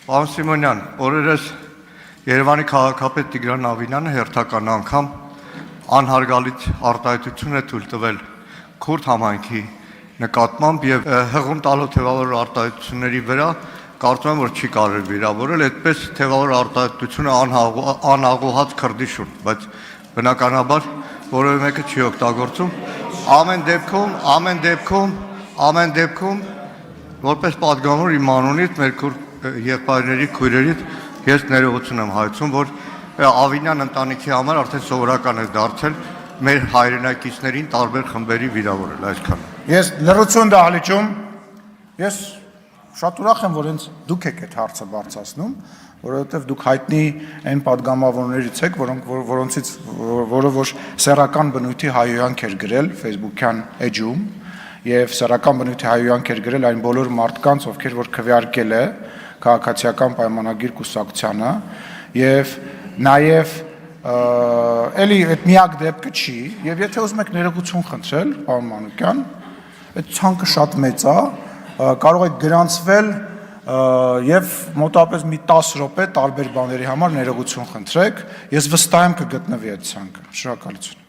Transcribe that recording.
Պարոն Սիմոնյան, օրերս Երևանի քաղաքապետ Տիգրան Ավինյանը հերթական անգամ անհարգալից արտահայտություն է թույլ տվել քուրդ համայնքի նկատմամբ եւ հղում տալու թևավոր արտահայտությունների վրա կարծում եմ, որ չի կարելի վիրավորել, այդպես թևավոր արտահայտությունը անհաղուհաց քրդի շուրջ, բայց բնականաբար որևէ մեկը չի օգտագործում։ Ամեն դեպքում որպես պատգամավոր իմ անունից մեր եղբայրների քույրերից ես ներողություն եմ հայցում, որ Ավինյան ընտանիքի համար արդեն սովորական է դարձել մեր հայրենակիցներին տարբեր խմբերի վիրավորել, այսքան։ Ես լրություն դահլիճում, ես շատ ուրախ եմ, որ հենց դուք եք այդ հարցը բարձրացնում, որովհետև դուք հայտնի այն պատգամավորներից եք, որը որ սեռական բնույթի հայհոյանք էր գրել Facebook-յան էջում եւ սեռական բնույթի հայհոյանք էր գրել այն բոլոր մարդկանց, ովքեր որ քվեարկել է քաղաքացիական պայմանագիր կուսակցությանը եւ նաեւ էլի այդ միակ դեպքը չի եւ եթե ուզում եք ներողություն խնդրել, պարոն Մանուկյան, այդ ցանկը շատ մեծ է, կարող եք գրանցվել եւ մոտավորապես մի 10 րոպե տարբեր բաների համար ներողություն խնդրեք, ես վստահ եմ կգտնվի այդ ցանկը։ Շնորհակալություն։